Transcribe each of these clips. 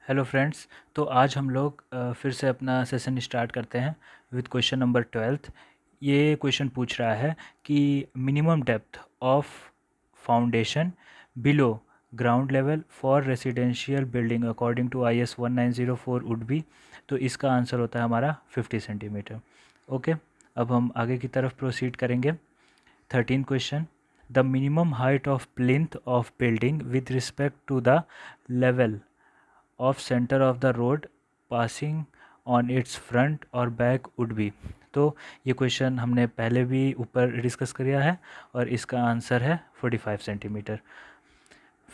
Hello friends. तो आज हम लोग फिर से अपना सेशन स्टार्ट करते हैं विद क्वेश्चन नंबर 12। ये क्वेश्चन पूछ रहा है कि minimum depth of foundation below ground level for residential building according to IS 1904 would be. तो इसका आंसर होता है हमारा 50 सेंटीमीटर। ओके, अब हम आगे की तरफ प्रोसीड करेंगे। 13 question, the minimum height of plinth of building with respect to the level of centre of the road passing on its front और बैक वुड बी। तो ये क्वेश्चन हमने पहले भी ऊपर डिस्कस किया है और इसका आंसर है 45 सेंटीमीटर।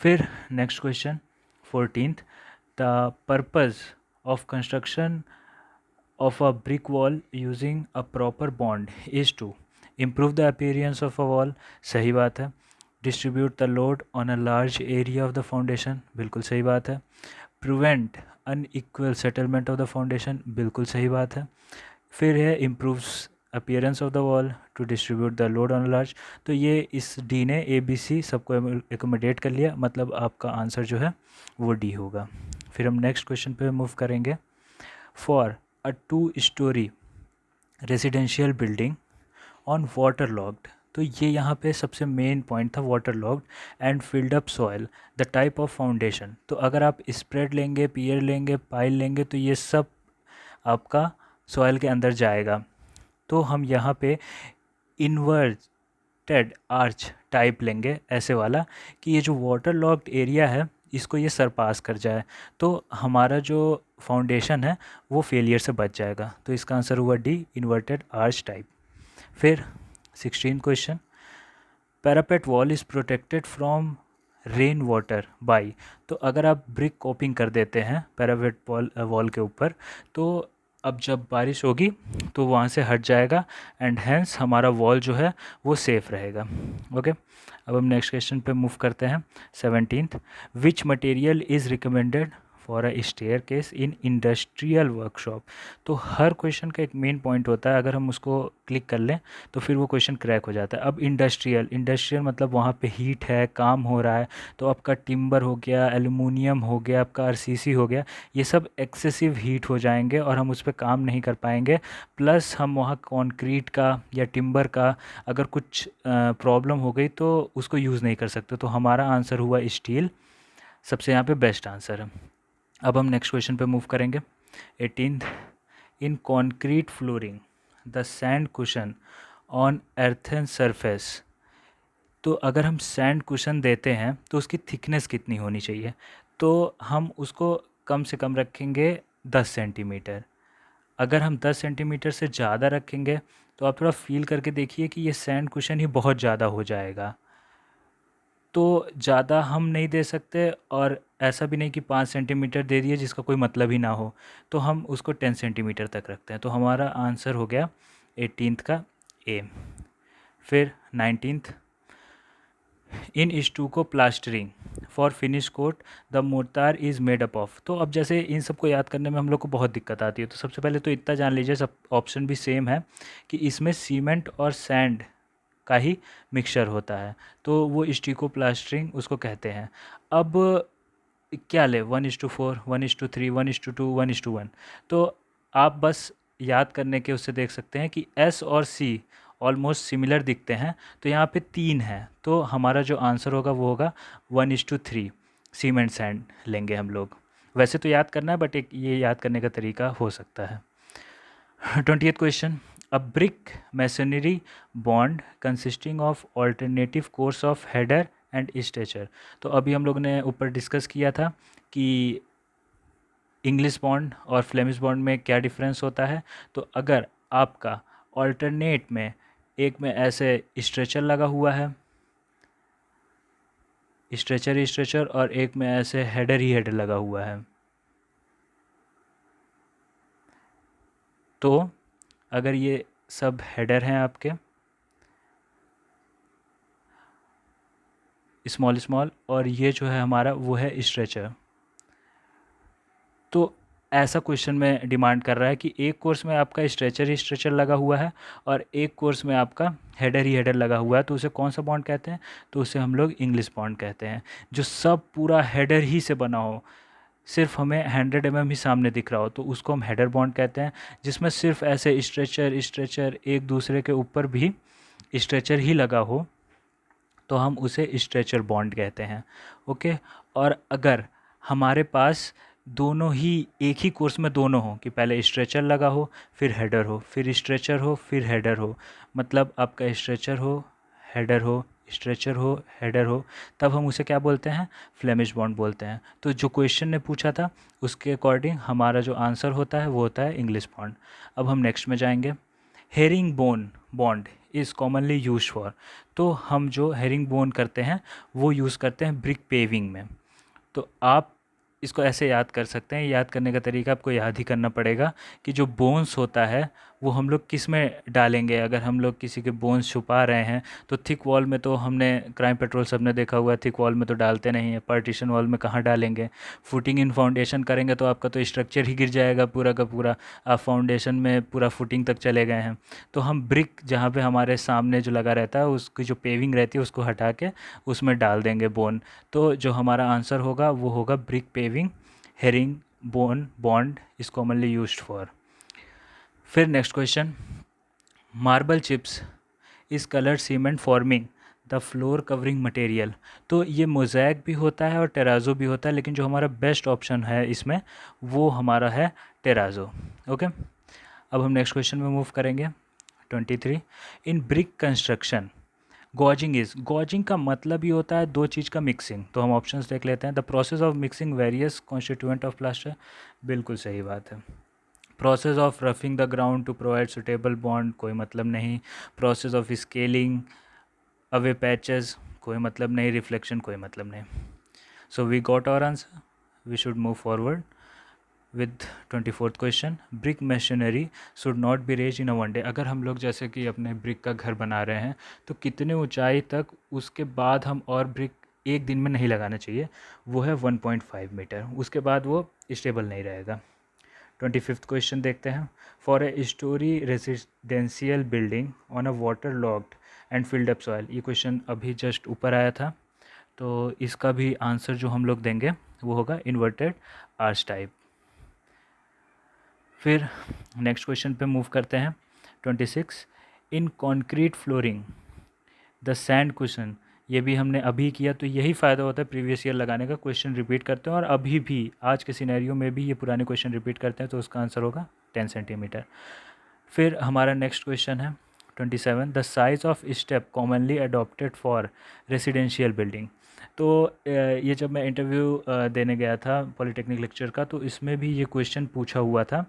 फिर next question 14th, the purpose of construction of a brick wall using a proper bond is to improve the appearance of a wall। सही बात है। distribute the load on a large area of the foundation, बिल्कुल सही बात है। prevent unequal settlement of the foundation, बिल्कुल सही बात है। फिर है improves appearance of the wall to distribute the load on a large। तो ये इस डी ने ABC सबको एकोमोडेट कर लिया, मतलब आपका आंसर जो है वो डी होगा। फिर हम नेक्स्ट क्वेश्चन पे मूव करेंगे। For a 2-story residential building on water logged. तो ये यहाँ पे सबसे मेन पॉइंट था, water logged and filled up soil the type of foundation. तो अगर आप स्प्रेड लेंगे, पियर लेंगे, पाइल लेंगे, तो ये सब आपका सॉइल के अंदर जाएगा। तो हम यहाँ पे इन्वर्टेड आर्च टाइप लेंगे, ऐसे वाला कि ये जो वाटर लॉग्ड एरिया है इसको ये सरपास कर जाए, तो हमारा जो फाउंडेशन है वो फेलियर से बच जाएगा। तो इसका आंसर हुआ डी, इन्वर्टेड आर्च टाइप। फिर 16 question, parapet wall is protected from rain water by. तो अगर आप ब्रिक कोपिंग कर देते हैं पैरापेट वॉल के ऊपर, तो अब जब बारिश होगी तो वहाँ से हट जाएगा एंड हैंस हमारा वॉल जो है वो सेफ़ रहेगा। ओके, अब हम नेक्स्ट क्वेश्चन पे मूव करते हैं। 17th, which material is recommended for a staircase in industrial workshop. तो हर क्वेश्चन का एक मेन पॉइंट होता है, अगर हम उसको क्लिक कर लें तो फिर वो क्वेश्चन क्रैक हो जाता है। अब इंडस्ट्रियल मतलब वहाँ पे हीट है, काम हो रहा है, तो आपका टिम्बर हो गया, एल्युमिनियम हो गया, आपका RCC हो गया, ये सब एक्सेसिव हीट हो जाएंगे और हम उस पर काम नहीं कर पाएंगे। प्लस हम वहाँ कंक्रीट का या टिम्बर का अगर कुछ प्रॉब्लम हो गई तो उसको यूज़ नहीं कर सकते। तो हमारा आंसर हुआ स्टील, सबसे यहाँ पे बेस्ट आंसर है। अब हम नेक्स्ट क्वेश्चन पे मूव करेंगे। 18th, in concrete flooring the sand cushion on earthen surface. तो अगर हम सैंड कुशन देते हैं तो उसकी थिकनेस कितनी होनी चाहिए? तो हम उसको कम से कम रखेंगे 10 सेंटीमीटर। अगर हम 10 सेंटीमीटर से ज़्यादा रखेंगे तो आप थोड़ा फील करके देखिए कि ये सैंड कुशन ही बहुत ज़्यादा हो जाएगा। तो ज़्यादा हम नहीं दे सकते और ऐसा भी नहीं कि 5 सेंटीमीटर दे दिए जिसका कोई मतलब ही ना हो, तो हम उसको 10 सेंटीमीटर तक रखते हैं। तो हमारा आंसर हो गया 18th का ए। फिर 19th, in stucco plastering for finish coat the mortar is made up of. तो अब जैसे इन सबको याद करने में हम लोग को बहुत दिक्कत आती है, तो सबसे पहले तो इतना जान लीजिए, सब ऑप्शन भी सेम है कि इसमें सीमेंट और सैंड का ही मिक्सचर होता है, तो वो स्टीको प्लास्टरिंग उसको कहते हैं। अब क्या ले, 1:4, 1:3, 1:2, 1:1। तो आप बस याद करने के उससे देख सकते हैं कि एस और सी ऑलमोस्ट सिमिलर दिखते हैं, तो यहाँ पे 3 है, तो हमारा जो आंसर होगा वो होगा 1:3। सीमेंट सैंड लेंगे हम लोग। वैसे तो याद करना है, बट एक ये याद करने का तरीका हो सकता है। 20th question, a brick masonry bond consisting of alternative course of header and stretcher. तो अभी हम लोग ने ऊपर डिस्कस किया था कि इंग्लिश बॉन्ड और फ्लेमिश बॉन्ड में क्या डिफरेंस होता है। तो अगर आपका ऑल्टरनेट में एक में ऐसे स्ट्रेचर लगा हुआ है, स्ट्रेचर ही स्ट्रेचर, और एक में ऐसे हेडर ही हेडर लगा हुआ है, तो अगर ये सब हेडर हैं आपके स्मॉल स्मॉल और ये जो है हमारा वो है स्ट्रेचर, तो ऐसा क्वेश्चन में डिमांड कर रहा है कि एक कोर्स में आपका स्ट्रेचर ही स्ट्रेचर लगा हुआ है और एक कोर्स में आपका हेडर ही हेडर लगा हुआ है, तो उसे कौन सा बॉन्ड कहते हैं? तो उसे हम लोग इंग्लिश बॉन्ड कहते हैं। जो सब पूरा हेडर ही से बना हो, सिर्फ हमें 100 mm ही सामने दिख रहा हो तो उसको हम हेडर बॉन्ड कहते हैं। जिसमें सिर्फ ऐसे स्ट्रेचर स्ट्रेचर एक दूसरे के ऊपर भी स्ट्रेचर ही लगा हो तो हम उसे स्ट्रेचर बॉन्ड कहते हैं। ओके। और अगर हमारे पास दोनों ही एक ही कोर्स में दोनों हो कि पहले स्ट्रेचर लगा हो फिर हेडर हो फिर स्ट्रेचर हो फिर हेडर हो, मतलब आपका स्ट्रेचर हो हेडर हो स्ट्रेचर हो हेडर हो, तब हम उसे क्या बोलते हैं? फ्लेमिश बॉन्ड बोलते हैं। तो जो क्वेश्चन ने पूछा था उसके अकॉर्डिंग हमारा जो आंसर होता है वो होता है इंग्लिश बॉन्ड। अब हम नेक्स्ट में जाएंगे। Herring bone bond is commonly use for, तो हम जो हेरिंग बोन करते हैं वो यूज़ करते हैं ब्रिक पेविंग में। तो आप इसको ऐसे याद कर सकते हैं, याद करने का तरीका आपको याद ही करना पड़ेगा कि जो बोन्स होता है वो हम लोग किस में डालेंगे। अगर हम लोग किसी के बोन्स छुपा रहे हैं तो थिक वॉल में, तो हमने क्राइम पेट्रोल सबने देखा हुआ है, थिक वॉल में तो डालते नहीं है, पार्टीशन वॉल में कहाँ डालेंगे। फुटिंग इन फाउंडेशन करेंगे तो आपका तो स्ट्रक्चर ही गिर जाएगा पूरा का पूरा, आप फाउंडेशन में पूरा फुटिंग तक चले गए हैं। तो हम ब्रिक जहाँ पे हमारे सामने जो लगा रहता है उसकी जो पेविंग रहती है उसको हटा के उसमें डाल देंगे बोन। तो जो हमारा आंसर होगा वो होगा brick paving herring bone bond is commonly used for. फिर next question, marble chips is colour cement forming the floor covering material. तो ये मोज़ैक भी होता है और टेराजो भी होता है, लेकिन जो हमारा बेस्ट ऑप्शन है इसमें वो हमारा है टेराजो। ओके। अब हम नेक्स्ट क्वेश्चन में मूव करेंगे। 23, इन ब्रिक कंस्ट्रक्शन गॉजिंग का मतलब ही होता है दो चीज़ का मिक्सिंग। तो हम ऑप्शंस देख लेते हैं। The process of mixing various constituent of plaster, बिल्कुल सही बात है। Process of roughing the ground to provide suitable bond, कोई मतलब नहीं। Process of scaling away patches, कोई मतलब नहीं। रिफ्लेक्शन, कोई मतलब नहीं। So we got our answer, we should move forward with 24th question, brick masonry should not be raise in a one day. अगर हम लोग जैसे कि अपने ब्रिक का घर बना रहे हैं तो कितने ऊंचाई तक उसके बाद हम और ब्रिक एक दिन में नहीं लगाना चाहिए, वो है 1.5 मीटर, उसके बाद वो स्टेबल नहीं रहेगा। 25th क्वेश्चन देखते हैं। For a story residential building on a water locked and filled up soil, ये क्वेश्चन अभी जस्ट ऊपर आया था, तो इसका भी आंसर जो हम लोग देंगे वो होगा इन्वर्टेड आर्च टाइप। फिर नेक्स्ट क्वेश्चन पे मूव करते हैं। 26, in concrete flooring the sand cushion, ये भी हमने अभी किया, तो यही फ़ायदा होता है प्रीवियस ईयर लगाने का, क्वेश्चन रिपीट करते हैं और अभी भी आज के सिनेरियो में भी ये पुराने क्वेश्चन रिपीट करते हैं, तो उसका आंसर होगा 10 सेंटीमीटर। फिर हमारा नेक्स्ट क्वेश्चन है 27, the size of step commonly adopted for residential building. तो ये जब मैं इंटरव्यू देने गया था पॉलिटेक्निक लेक्चर का, तो इसमें भी ये क्वेश्चन पूछा हुआ था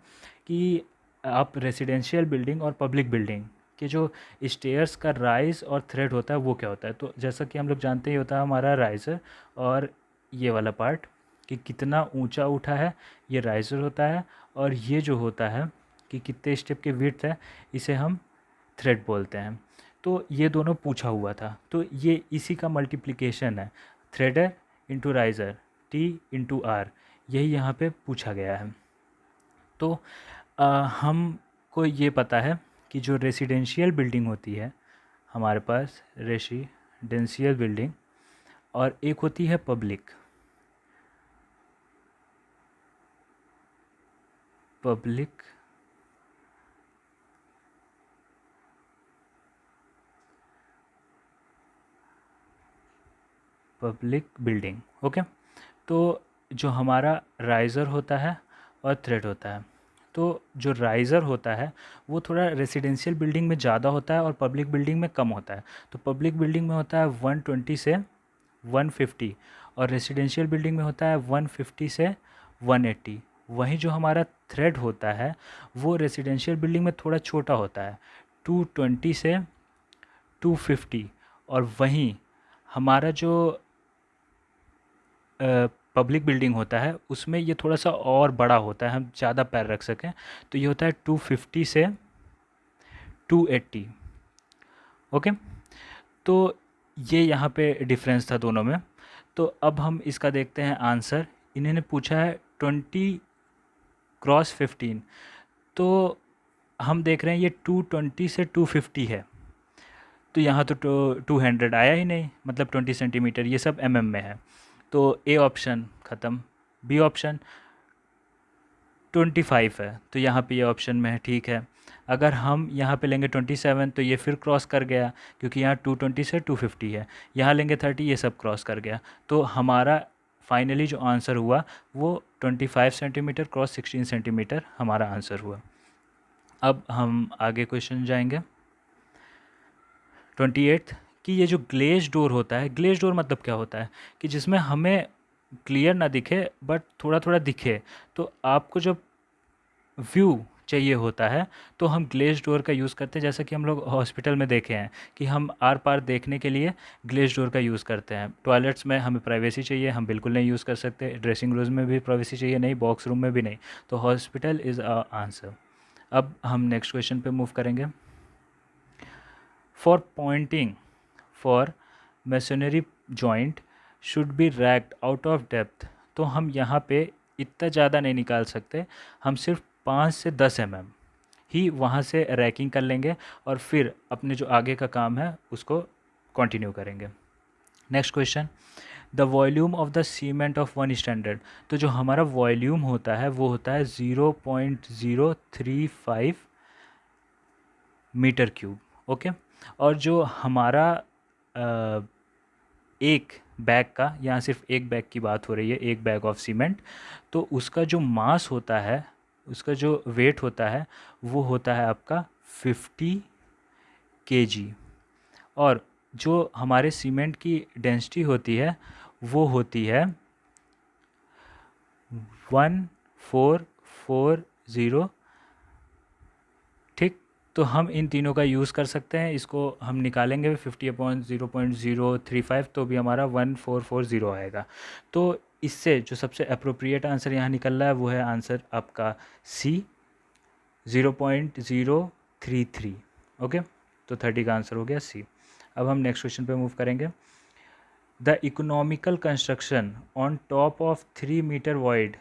कि आप रेसिडेंशियल बिल्डिंग और पब्लिक बिल्डिंग के जो स्टेयर्स का राइज और थ्रेड होता है वो क्या होता है। तो जैसा कि हम लोग जानते ही होता है हमारा राइज़र और ये वाला पार्ट कि कितना ऊंचा उठा है, ये राइज़र होता है, और ये जो होता है कि कितने स्टेप की विड्थ है, इसे हम थ्रेड बोलते हैं। तो ये दोनों पूछा हुआ था, तो ये इसी का मल्टीप्लिकेशन है, tread into riser T into R, यही यहाँ पे पूछा गया है। तो हमको ये पता है कि जो रेसिडेंशियल बिल्डिंग होती है हमारे पास, रेसिडेंशियल बिल्डिंग, और एक होती है public public public building. Okay. तो जो हमारा राइज़र होता है और थ्रेड होता है, तो जो राइज़र होता है वो थोड़ा रेसिडेंशियल बिल्डिंग में ज़्यादा होता है और पब्लिक बिल्डिंग में कम होता है। तो पब्लिक बिल्डिंग में होता है 120 से 150 और रेसिडेंशियल बिल्डिंग में होता है 150 से 180। वहीं जो हमारा थ्रेड होता है वो रेसिडेंशियल बिल्डिंग में थोड़ा छोटा होता है, 220 से 250, और वहीं हमारा जो पब्लिक बिल्डिंग होता है उसमें ये थोड़ा सा और बड़ा होता है, हम ज़्यादा पैर रख सकें, तो ये होता है 250 से 280। ओके। तो ये यहाँ पे डिफरेंस था दोनों में। तो अब हम इसका देखते हैं आंसर। इन्होंने पूछा है 20 × 15, तो हम देख रहे हैं ये 220 से 250 है, तो यहाँ तो 200 आया ही नहीं, मतलब 20 सेंटीमीटर, ये सब mm में है। तो ए ऑप्शन ख़त्म, बी ऑप्शन 25 है, तो यहाँ पे ये ऑप्शन में है, ठीक है। अगर हम यहाँ पे लेंगे 27 तो ये फिर क्रॉस कर गया, क्योंकि यहाँ 220 से 250 है। यहाँ लेंगे 30, ये सब क्रॉस कर गया। तो हमारा फाइनली जो आंसर हुआ वो 25 सेंटीमीटर क्रॉस 16 सेंटीमीटर हमारा आंसर हुआ। अब हम आगे क्वेश्चन जाएंगे 28 कि ये जो ग्लेज डोर होता है, ग्लेज डोर मतलब क्या होता है कि जिसमें हमें क्लियर ना दिखे बट थोड़ा थोड़ा दिखे। तो आपको जब व्यू चाहिए होता है तो हम ग्लेज डोर का यूज़ करते हैं, जैसा कि हम लोग हॉस्पिटल में देखे हैं कि हम आर पार देखने के लिए ग्लेज डोर का यूज़ करते हैं। टॉयलेट्स में हमें प्राइवेसी चाहिए, हम बिल्कुल नहीं यूज़ कर सकते। ड्रेसिंग रूम में भी प्राइवेसी चाहिए, नहीं। बॉक्स रूम में भी नहीं। तो हॉस्पिटल इज़ अ आंसर। अब हम नेक्स्ट क्वेश्चन पे मूव करेंगे। For pointing for masonry joint should be raked out of depth. तो हम यहाँ पे इतना ज़्यादा नहीं निकाल सकते, हम सिर्फ 5 से 10 mm ही वहाँ से रैकिंग कर लेंगे और फिर अपने जो आगे का काम है उसको कंटिन्यू करेंगे। Next question, the volume of the cement of 1 standard. तो जो हमारा वॉल्यूम होता है वो होता है 0.035 मीटर क्यूब। ओके। और जो हमारा एक बैग का, यहाँ सिर्फ एक बैग की बात हो रही है, एक बैग ऑफ सीमेंट, तो उसका जो मास होता है, उसका जो वेट होता है वो होता है आपका 50 kg। और जो हमारे सीमेंट की डेंसिटी होती है वो होती है 1440। ठीक। तो हम इन तीनों का यूज़ कर सकते हैं, इसको हम निकालेंगे 50/0.035 तो भी हमारा 1440 आएगा। तो इससे जो सबसे अप्रोप्रिएट आंसर यहाँ निकल रहा है वो है आंसर आपका सी, 0.033। ओके। तो 30 का आंसर हो गया सी। अब हम नेक्स्ट क्वेश्चन पे मूव करेंगे। The economical construction on top of 3 metre wide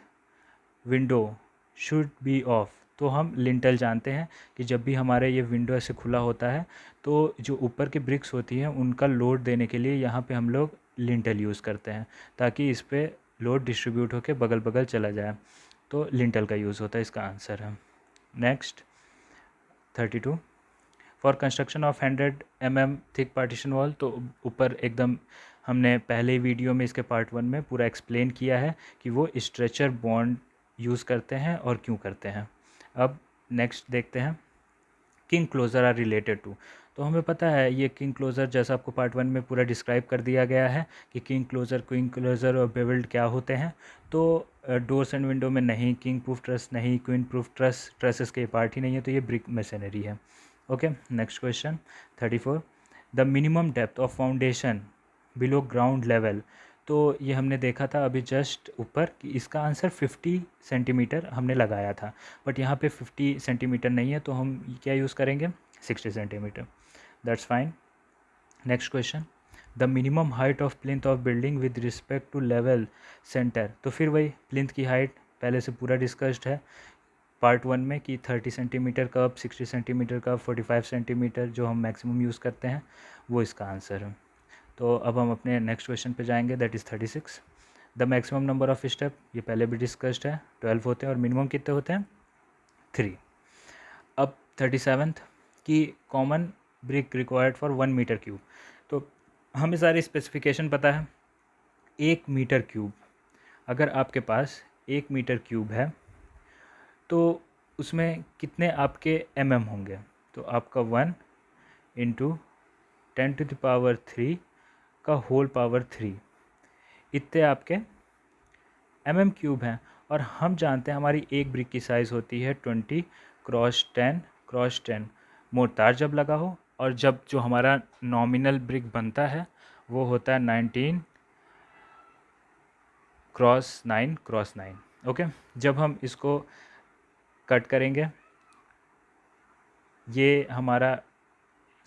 window should be of. तो हम लिंटल जानते हैं कि जब भी हमारे ये विंडो ऐसे खुला होता है तो जो ऊपर की ब्रिक्स होती हैं उनका लोड देने के लिए यहाँ पे हम लोग लिंटल यूज़ करते हैं, ताकि इस पर लोड डिस्ट्रीब्यूट होकर बगल बगल चला जाए। तो लिंटल का यूज़ होता है, इसका आंसर है। Next 32, for construction of 100 mm thick partition wall. तो ऊपर एकदम हमने पहले वीडियो में इसके पार्ट 1 में पूरा एक्सप्लेन किया है कि वो स्ट्रेचर बॉन्ड यूज़ करते हैं और क्यों करते हैं। अब नेक्स्ट देखते हैं, king closer are related to. तो हमें पता है ये किंग क्लोज़र, जैसा आपको पार्ट 1 में पूरा डिस्क्राइब कर दिया गया है कि किंग क्लोज़र और बेवल्ड क्या होते हैं। तो डोर्स एंड विंडो में नहीं, किंग प्रूफ ट्रस नहीं, क्वीन प्रूफ ट्रसेस के पार्ट ही नहीं है, तो ये ब्रिक मैसनरी है। Okay. Next question 34, the minimum depth of foundation below ground level. तो ये हमने देखा था अभी जस्ट ऊपर कि इसका आंसर 50 सेंटीमीटर हमने लगाया था, बट यहाँ पे 50 सेंटीमीटर नहीं है, तो हम क्या यूज़ करेंगे 60 centimetre. That's fine. Next question, the minimum height of plinth of building with respect to level centre. तो फिर वही प्लिंथ की हाइट पहले से पूरा डिस्कस्ड है पार्ट 1 में कि 30 centimetre cup, 60 centimetre cup, 45 centimetre जो हम मैक्सिमम यूज़ करते हैं वो इसका आंसर है। तो अब हम अपने नेक्स्ट क्वेश्चन पे जाएंगे, that is 36, the maximum number of step. ये पहले भी डिस्कस्ड है, 12 होते हैं और मिनिमम कितने होते हैं 3। अब 37 की common brick required for 1 metre cube. तो हमें सारी स्पेसिफिकेशन पता है। 1 मीटर क्यूब, अगर आपके पास 1 मीटर क्यूब है तो उसमें कितने आपके होंगे। तो आपका 1 इंटू 10⁻³ का होल पावर 3, इतने आपके क्यूब हैं। और हम जानते हैं हमारी एक ब्रिक की साइज़ होती है 20x10x10। मोर्टार जब लगा हो, और जब जो हमारा नॉमिनल ब्रिक बनता है वो होता है 19x9x9। ओके। जब हम इसको कट करेंगे, ये हमारा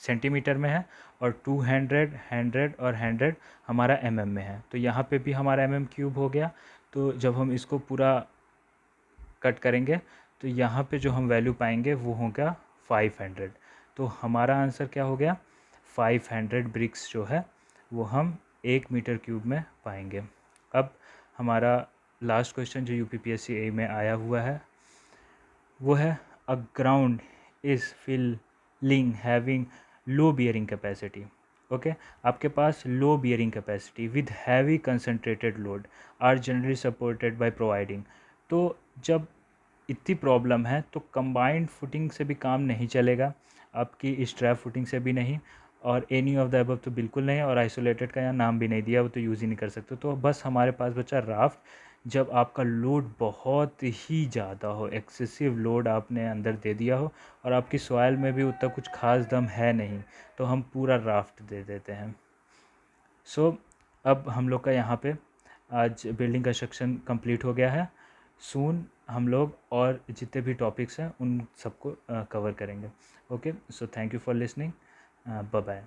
सेंटीमीटर में है और 200, 100 और 100 हमारा में है। तो यहाँ पे भी हमारा क्यूब हो गया। तो जब हम इसको पूरा कट करेंगे तो यहाँ पे जो हम वैल्यू पाएंगे वो होगा 500। तो हमारा आंसर क्या हो गया, 500 ब्रिक्स जो है वो हम 1 मीटर क्यूब में पाएंगे। अब हमारा लास्ट क्वेश्चन जो यूपीपीएससी में आया हुआ है वो है a ground is filling having low bearing capacity. Okay, आपके पास low bearing capacity with heavy concentrated load are generally supported by providing. तो जब इतनी प्रॉब्लम है तो कंबाइंड फुटिंग से भी काम नहीं चलेगा, आपकी स्ट्रैप फुटिंग से भी नहीं, और एनी ऑफ द अबव तो बिल्कुल नहीं, और आइसोलेटेड का यहाँ नाम भी नहीं दिया, वो तो यूज़ ही नहीं कर सकते। तो बस हमारे पास बचा राफ्ट। जब आपका लोड बहुत ही ज़्यादा हो, एक्सेसिव लोड आपने अंदर दे दिया हो और आपकी सॉइल में भी उतना कुछ खास दम है नहीं, तो हम पूरा राफ्ट दे देते हैं। सो अब हम लोग का यहाँ पे आज बिल्डिंग कंस्ट्रक्शन कंप्लीट हो गया है। सून हम लोग और जितने भी टॉपिक्स हैं उन सबको कवर करेंगे। Okay, so thank you for listening, bye bye.